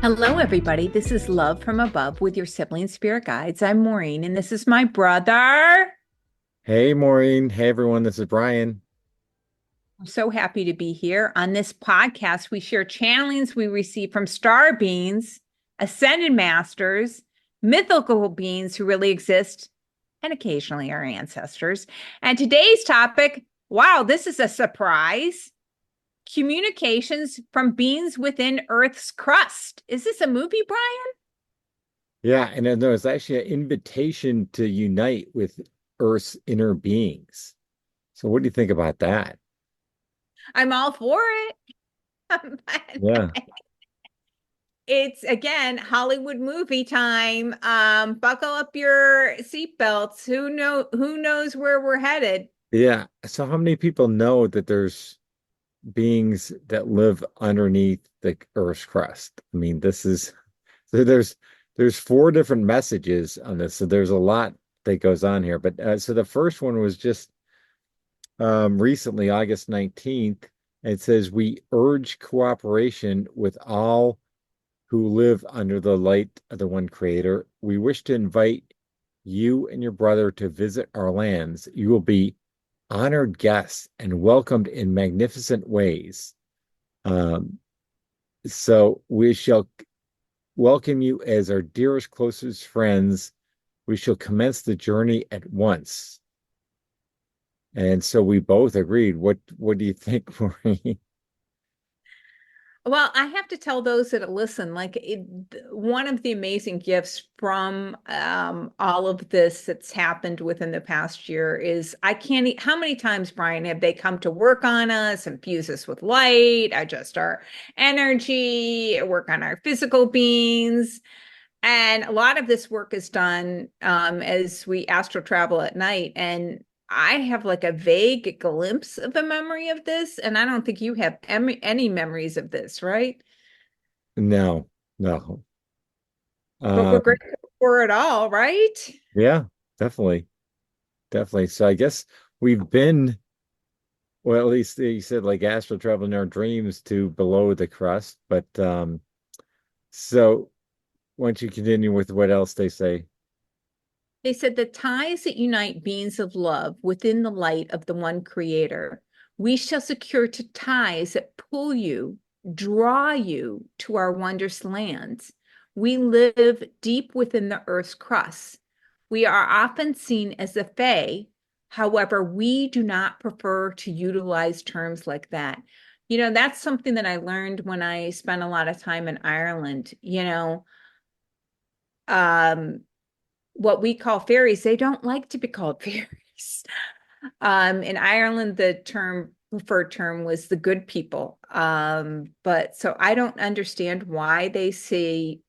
Hello, everybody. This is Love from Above with your Sibling Spirit Guides. I'm Maureen, and this is my brother. Hey Maureen. Hey everyone. This is Brian. I'm so happy to be here. On this podcast, we share channelings we receive from star beings, ascended masters, mythical beings who really exist, and occasionally our ancestors. And today's topic, wow, this is a surprise. Communications from beings within Earth's crust. Is this a movie, Brian? Yeah, and then there's actually an invitation to unite with Earth's inner beings. So what do you think about that? I'm all for Yeah. it. It's again Hollywood movie time. Buckle up your seatbelts. Who knows where we're headed? Yeah. So how many people know that there's beings that live underneath the Earth's crust? I mean, this is so there's four different messages on this. So there's a lot that goes on here. But so the first one was just recently, August 19th. It says, "We urge cooperation with all who live under the light of the one creator. We wish to invite you and your brother to visit our lands. You will be honored guests and welcomed in magnificent ways. Um, so we shall welcome you as our dearest, closest friends. We shall commence the journey at once." And so we both agreed. What do you think, Maureen? Well, I have to tell those that listen, one of the amazing gifts from all of this that's happened within the past year is I can't. How many times, Brian, have they come to work on us, infuse us with light, adjust our energy, work on our physical beings? And a lot of this work is done as we astral travel at night. And I have like a vague glimpse of a memory of this. And I don't think you have any memories of this, right? No, no. But we're Um, grateful for it all, right? yeah, definitely, definitely. So I guess we've been, well, at least you said like astral travel in our dreams to below the crust. But so why don't you continue with what else they say? They said the ties that unite beings of love within the light of the one creator, we shall secure to ties that pull you, draw you to our wondrous lands. We live deep within the earth's crust. We are often seen as the Fae. However, we do not prefer to utilize terms like that. That's something that I learned when I spent a lot of time in Ireland. Um, what we call fairies, they don't like to be called fairies. In Ireland, the preferred term was the good people. But so I don't understand why they see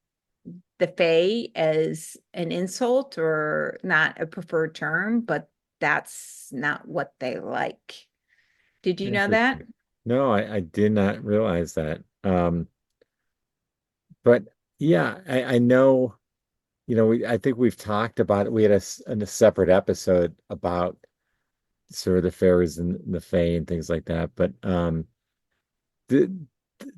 the fae as an insult or not a preferred term, but that's not what they like. Did you know that? Interesting. No, I did not realize that. But yeah, I know, I think we've talked about it. We had a separate episode about sort of the fairies and the fae and things like that. But th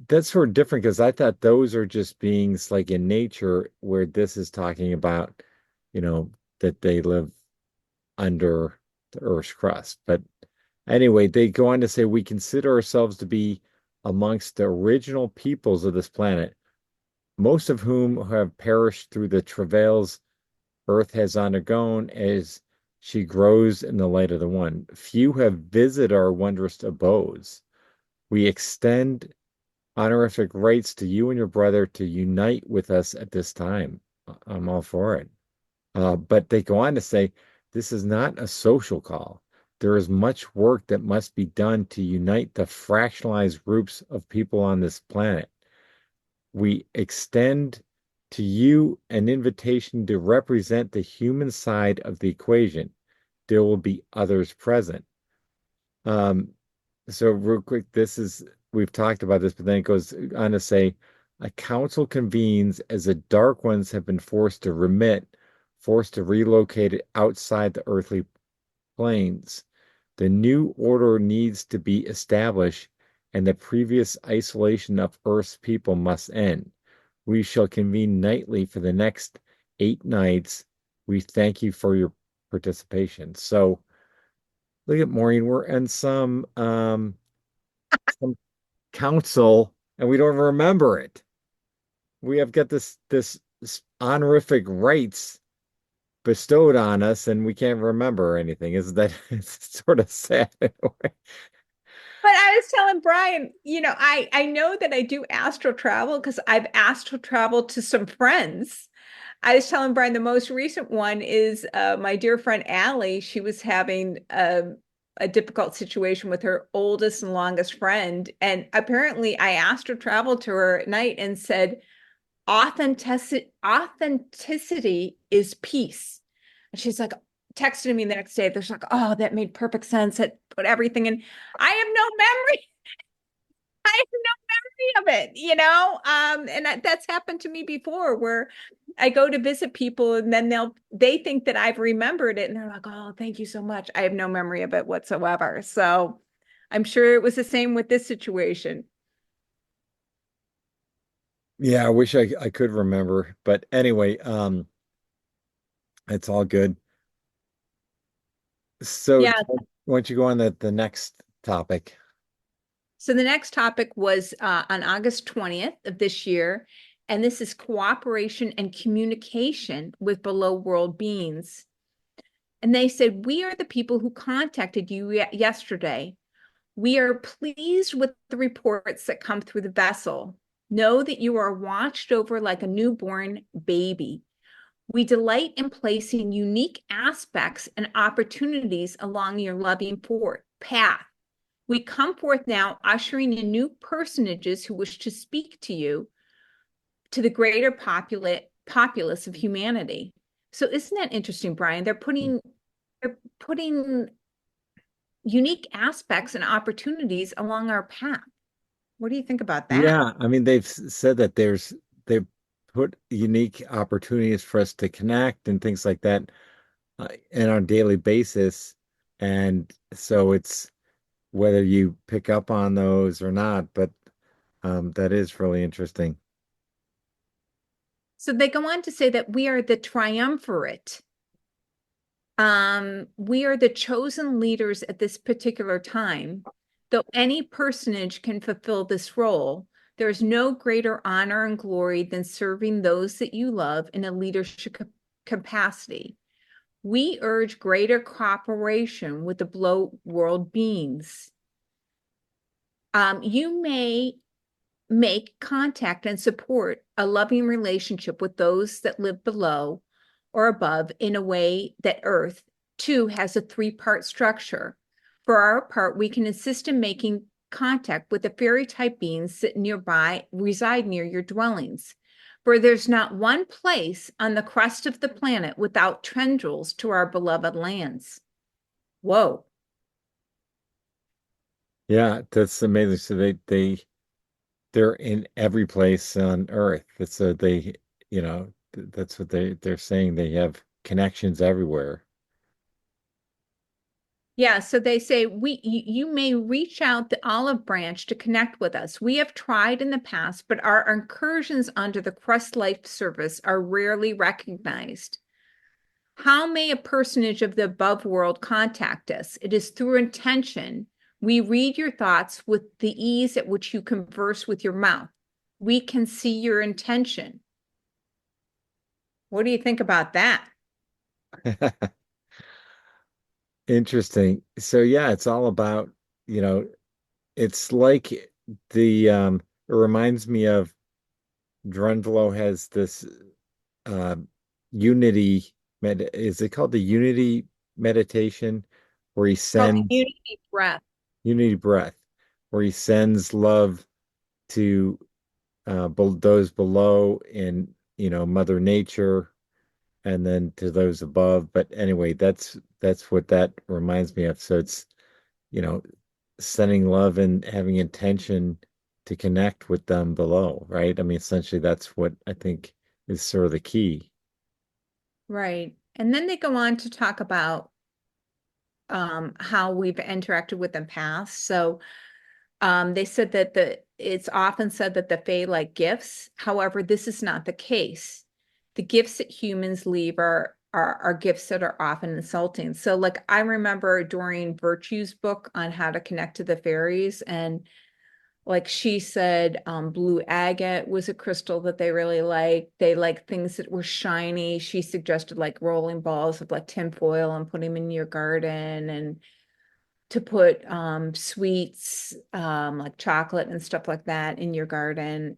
that's sort of different because I thought those are just beings like in nature, where this is talking about, you know, that they live under the Earth's crust. But anyway, they go on to say, we consider ourselves to be amongst the original peoples of this planet, most of whom have perished through the travails Earth has undergone as she grows in the light of the One. Few have visited our wondrous abodes. We extend honorific rights to you and your brother to unite with us at this time. I'm all for it. But they go on to say, this is not a social call. There is much work that must be done to unite the fractionalized groups of people on this planet. We extend to you an invitation to represent the human side of the equation. There will be others present. Um, so real quick, we've talked about this, but then it goes on to say, a council convenes as the dark ones have been forced to relocate it outside the earthly planes. The new order needs to be established, and the previous isolation of Earth's people must end. We shall convene nightly for the next 8 nights. We thank you for your participation. So look at Maureen, we're in some council and we don't even remember it. We have got this honorific rights bestowed on us and we can't remember anything. Isn't that it's sort of sad in a way? But I was telling Brian, I know that I do astral travel because I've astral traveled to some friends. I was telling Brian the most recent one is my dear friend Allie. She was having a difficult situation with her oldest and longest friend. And apparently I astral traveled to her at night and said, authenticity is peace. And she's like, texted me the next day. There's like, oh, that made perfect sense. It put everything in. I have no memory. I have no memory of it, and that's happened to me before where I go to visit people and then they think that I've remembered it and they're like, oh, thank you so much. I have no memory of it whatsoever. So I'm sure it was the same with this situation. Yeah, I wish I could remember. But anyway, it's all good. So Yeah. why don't you go on the next topic? So the next topic was on August 20th of this year, and this is cooperation and communication with below world beings. And they said, we are the people who contacted you yesterday. We are pleased with the reports that come through the vessel. Know that you are watched over like a newborn baby. We delight in placing unique aspects and opportunities along your loving path. We come forth now, ushering in new personages who wish to speak to you, to the greater populace of humanity. So isn't that interesting, Brian? They're putting unique aspects and opportunities along our path. What do you think about that? Yeah, I mean they've said that they've put unique opportunities for us to connect and things like that in our daily basis. And so it's whether you pick up on those or not, but that is really interesting. So they go on to say that we are the triumvirate. We are the chosen leaders at this particular time. Though any personage can fulfill this role, there is no greater honor and glory than serving those that you love in a leadership capacity. We urge greater cooperation with the below world beings. You may make contact and support a loving relationship with those that live below or above in a way that Earth, too, has a three-part structure. For our part, we can assist in making contact with the fairy type beings that reside near your dwellings. For there's not one place on the crust of the planet without tendrils to our beloved lands. Whoa. Yeah, that's amazing. So they're in every place on Earth. That's that's what they're saying. They have connections everywhere. Yeah, so they say you may reach out the olive branch to connect with us. We have tried in the past, but our incursions under the Crust Life service are rarely recognized. How may a personage of the above world contact us? It is through intention. We read your thoughts with the ease at which you converse with your mouth. We can see your intention. What do you think about that? Interesting. So yeah, it's all about, you know, it's like it reminds me of Drunvalo has this uh unity is it called the unity meditation where he Called sends unity breath. unity breath where he sends love to those below in Mother Nature and then to those above. But anyway, that's what that reminds me of. So it's you know sending love and having intention to connect with them below, right? I mean, essentially that's what I think is sort of the key. Right. And then they go on to talk about how we've interacted with them past. So they said that it's often said that the Fae like gifts. However, this is not the case. The gifts that humans leave are gifts that are often insulting. So, like I remember Doreen Virtue's book on how to connect to the fairies, and like she said, blue agate was a crystal that they really liked. They like things that were shiny. She suggested like rolling balls of like tinfoil and put them in your garden, and to put sweets, like chocolate and stuff like that in your garden.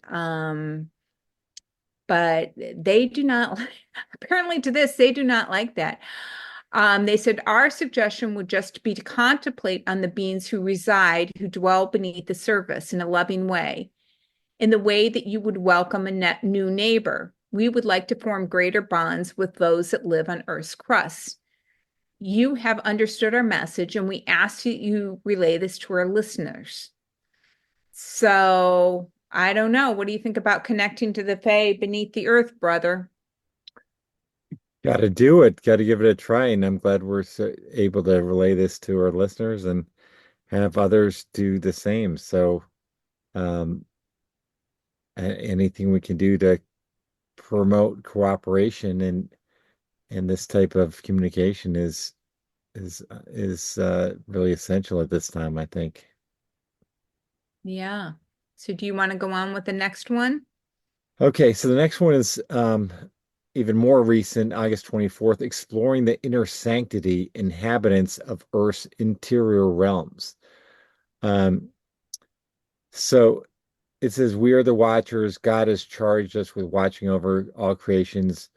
But they do not, apparently to this, they do not like that. They said our suggestion would just be to contemplate on the beings who reside, who dwell beneath the surface in a loving way, in the way that you would welcome a new neighbor. We would like to form greater bonds with those that live on Earth's crust. You have understood our message, and we ask that you relay this to our listeners. So I don't know. What do you think about connecting to the Fae beneath the earth, brother? Got to do it. Got to give it a try. And I'm glad we're able to relay this to our listeners and have others do the same. So, um, anything we can do to promote cooperation and this type of communication is really essential at this time, I think. Yeah. So do you want to go on with the next one? Okay, so the next one is even more recent, August 24th, exploring the inner sanctity inhabitants of Earth's interior realms. Um, so it says, we are the watchers. God has charged us with watching over all creations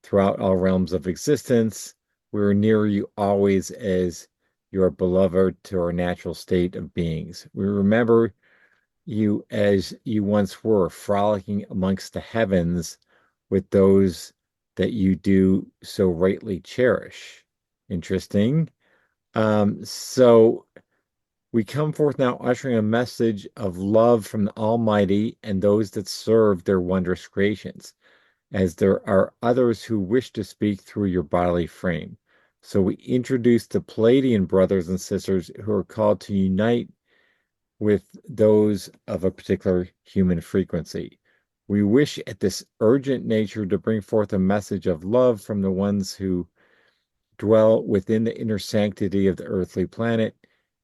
throughout all realms of existence. We are near you always as your beloved to our natural state of beings. We remember you as you once were, frolicking amongst the heavens with those that you do so rightly cherish. Interesting. So we come forth now ushering a message of love from the Almighty and those that serve their wondrous creations, as there are others who wish to speak through your bodily frame. So we introduce the Palladian brothers and sisters who are called to unite with those of a particular human frequency. We wish at this urgent nature to bring forth a message of love from the ones who dwell within the inner sanctity of the earthly planet.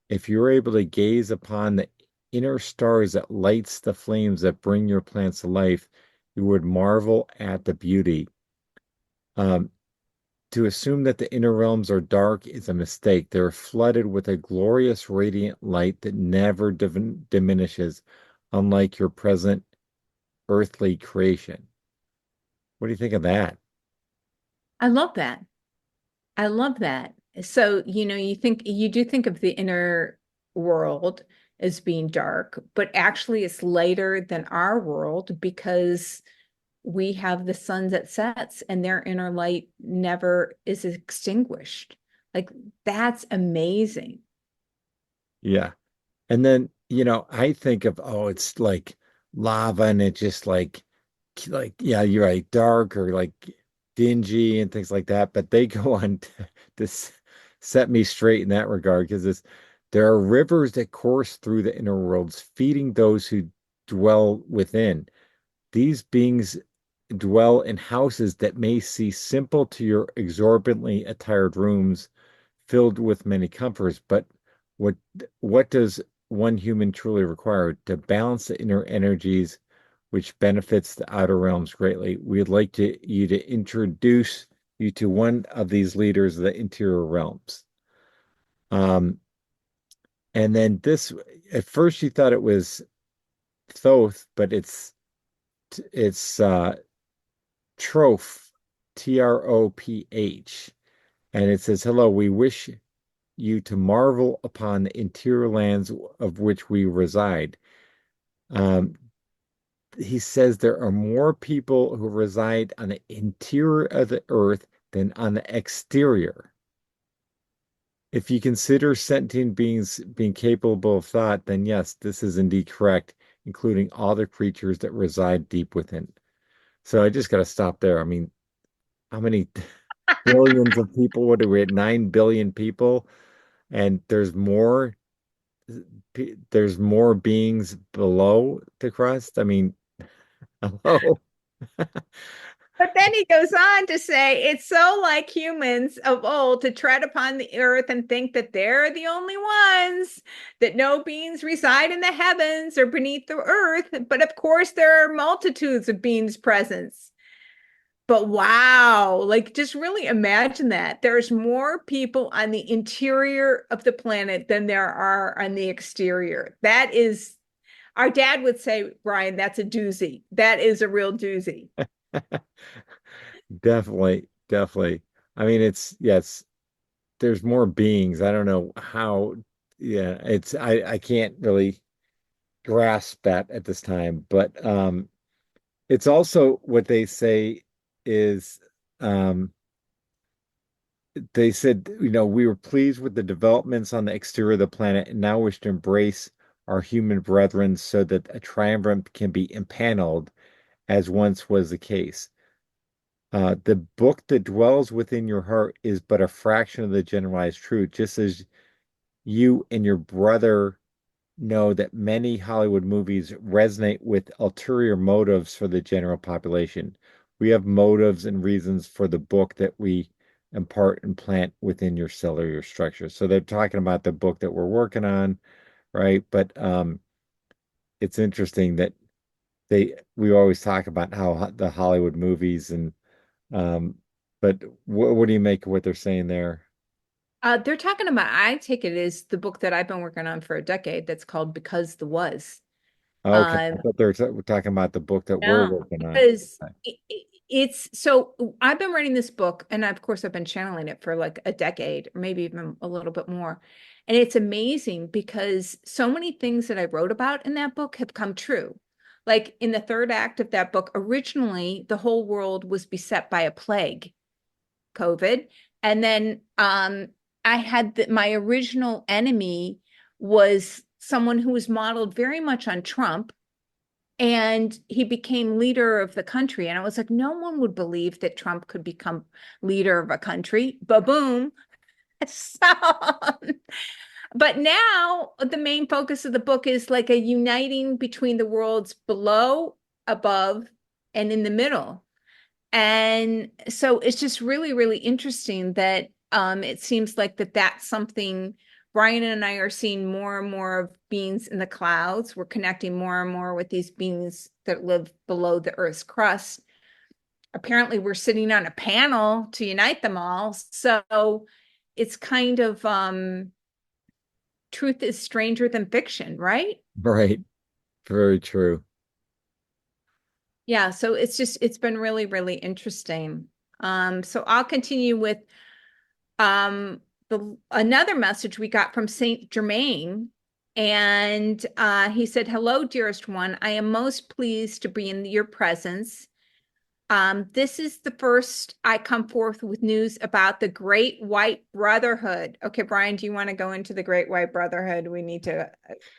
If you're able to gaze upon the inner stars that lights the flames that bring your plants to life, you would marvel at the beauty. Um, to assume that the inner realms are dark is a mistake. They're flooded with a glorious radiant light that never diminishes, unlike your present earthly creation. What do you think of that? I love that. I love that. So, you do think of the inner world as being dark, but actually it's lighter than our world because we have the sun that sets and their inner light never is extinguished. Like that's amazing. Yeah. And then, I think of, oh, it's like lava and it just yeah, you're right, dark or like dingy and things like that. But they go on to set me straight in that regard because there are rivers that course through the inner worlds, feeding those who dwell within. These beings dwell in houses that may seem simple to your exorbitantly attired rooms filled with many comforts, but what what does one human truly require to balance the inner energies, which benefits the outer realms greatly? We'd like you to introduce you to one of these leaders of the interior realms. Um, and then this, at first you thought it was Thoth, but it's Troph, Troph, and it says, "Hello, we wish you to marvel upon the interior lands of which we reside." Um, he says there are more people who reside on the interior of the earth than on the exterior. If you consider sentient beings being capable of thought, then yes, this is indeed correct, including all the creatures that reside deep within. So I just got to stop there. I mean, how many billions of people? What are we at? 9 billion people, and there's more. there's more beings below the crust? I mean, hello. But then he goes on to say, it's so like humans of old to tread upon the earth and think that they're the only ones, that no beings reside in the heavens or beneath the earth. But of course, there are multitudes of beings present. But wow, like just really imagine that. There's more people on the interior of the planet than there are on the exterior. That is, our dad would say, Brian, that's a doozy. That is a real doozy. Definitely, definitely. I mean, it's yes, there's more beings. I don't know how, yeah, I can't really grasp that at this time, but it's also what they say is um they said, we were pleased with the developments on the exterior of the planet and now wish to embrace our human brethren so that a triumvirate can be impaneled as once was the case. The book that dwells within your heart is but a fraction of the generalized truth, just as you and your brother know that many Hollywood movies resonate with ulterior motives for the general population. We have motives and reasons for the book that we impart and plant within your cellular structure. So they're talking about the book that we're working on, right? But it's interesting that we always talk about how the Hollywood movies and um, but what do you make of what they're saying there? They're talking about, I take it as the book that I've been working on for a decade that's called Because the Was. Okay, I Um, thought they were talking about the book that we're no, working on. because it's so I've been writing this book, and of course I've been channeling it for like a decade, or maybe even a little bit more. And it's amazing because so many things that I wrote about in that book have come true. Like in the third act of that book, originally the whole world was beset by a plague, COVID. And then I had my original enemy was someone who was modeled very much on Trump, and he became leader of the country. And I was like, no one would believe that Trump could become leader of a country. Ba-boom. So, but now the main focus of the book is like a uniting between the worlds below, above, and in the middle. And so it's just really, really interesting that it seems like that's something Brian and I are seeing more and more of beings in the clouds. We're connecting more and more with these beings that live below the Earth's crust. Apparently, we're sitting on a panel to unite them all. So it's kind of truth is stranger than fiction, right? Right. Very true. Yeah, so it's been really, really interesting. So I'll continue with another message we got from Saint Germain, and he said, "Hello, dearest one. I am most pleased to be in your presence. This is the first I come forth with news about the Great White Brotherhood." Okay, Brian, do you want to go into the Great White Brotherhood? We need to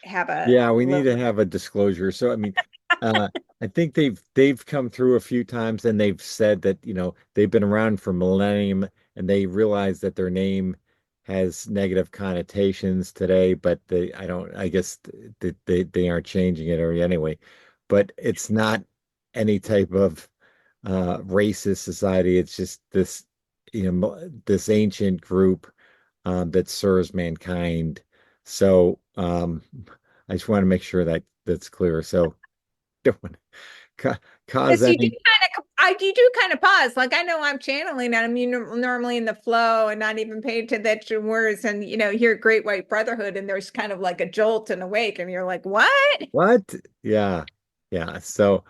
have a Yeah, we need little. to have a disclosure. So, I mean, uh, I think they've come through a few times and they've said that, they've been around for millennium and they realize that their name has negative connotations today, but I guess they aren't changing it or anyway. But it's not any type of racist society. It's just this ancient group that serves mankind. So I just want to make sure that that's clear. So don't want to cause Because any. you do kind of pause. Like I know I'm channeling and I'm normally in the flow and not even paying attention to words. And hear Great White Brotherhood, and there's kind of like a jolt and a wake, and you're like, what? What? Yeah, yeah. So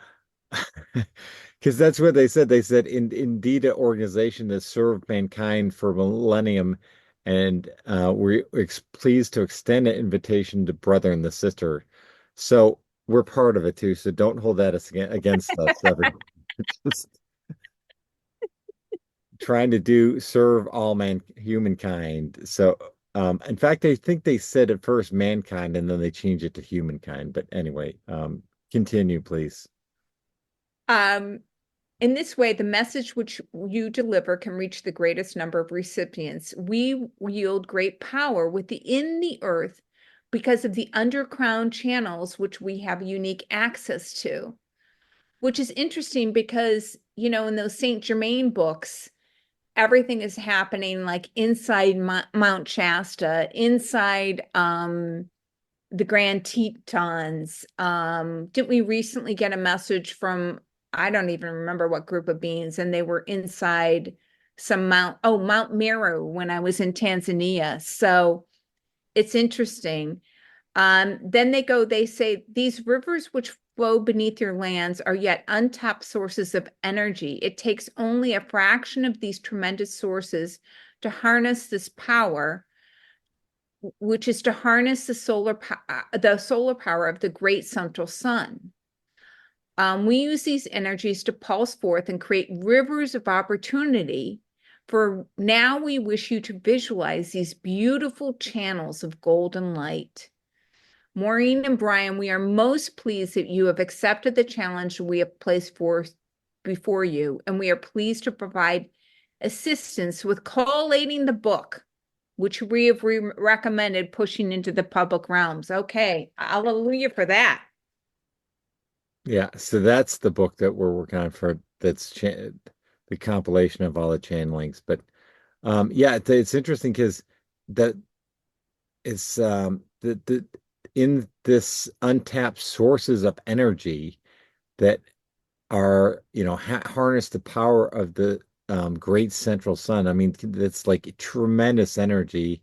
because that's what they said. They said indeed an organization that served mankind for millennium, and we're pleased to extend an invitation to brother and the sister. So we're part of it too. So don't hold that against us, everyone. Just trying to serve all humankind. So in fact, I think they said at first mankind and then they changed it to humankind. But anyway, continue, please. Um, in this way, the message which you deliver can reach the greatest number of recipients. We wield great power within the earth because of the underground channels, which we have unique access to, which is interesting because, in those Saint Germain books, everything is happening like inside Mount Shasta, inside the Grand Tetons. Didn't we recently get a message from, I don't even remember what group of beings, and they were inside some Mount Meru when I was in Tanzania. So it's interesting. Then they say these rivers which flow beneath your lands are yet untapped sources of energy. It takes only a fraction of these tremendous sources to harness this power, which is to harness the solar power of the great central sun. We use these energies to pulse forth and create rivers of opportunity. For now, we wish you to visualize these beautiful channels of golden light. Maureen and Brian, we are most pleased that you have accepted the challenge we have placed before you, and we are pleased to provide assistance with collating the book, which we have recommended pushing into the public realms. Okay, hallelujah for that. Yeah, so that's the book that we're working on for that's cha the compilation of all the channelings. But yeah, it's interesting because that is the in this untapped sources of energy that are, ha harness the power of the great central sun. I mean, that's like tremendous energy.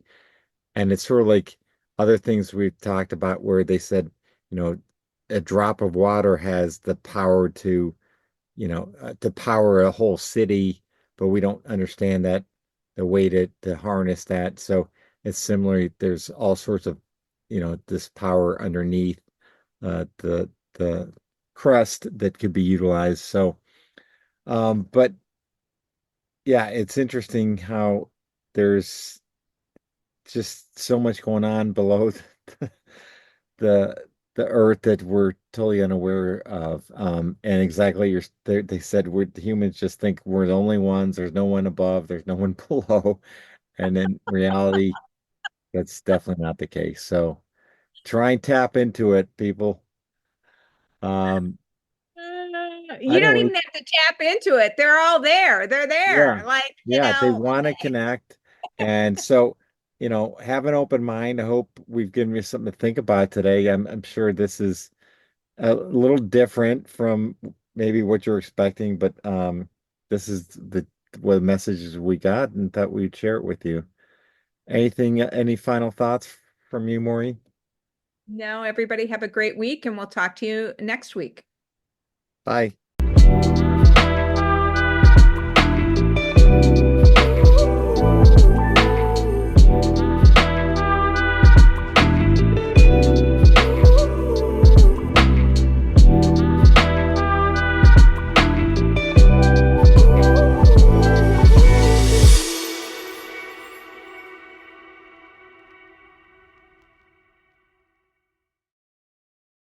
And it's sort of like other things we've talked about where they said, you know, a drop of water has the power to power a whole city, but we don't understand that the way to harness that. So it's similar. There's all sorts of, this power underneath the crust that could be utilized. So, but yeah, it's interesting how there's just so much going on below the the earth that we're totally unaware of. And exactly they said the humans just think we're the only ones. There's no one above. There's no one below. And in reality, that's definitely not the case. So try and tap into it, people. Um, I You don't know. even have to tap into it. They're all there. They're Yeah. there. Like, Yeah. They want to connect. And so, have an open mind. I hope we've given you something to think about today. I'm sure this is a little different from maybe what you're expecting, but this is the what messages we got and thought we'd share it with you. Any final thoughts from you, Maureen? no, everybody have a great week, and we'll talk to you next week. Bye.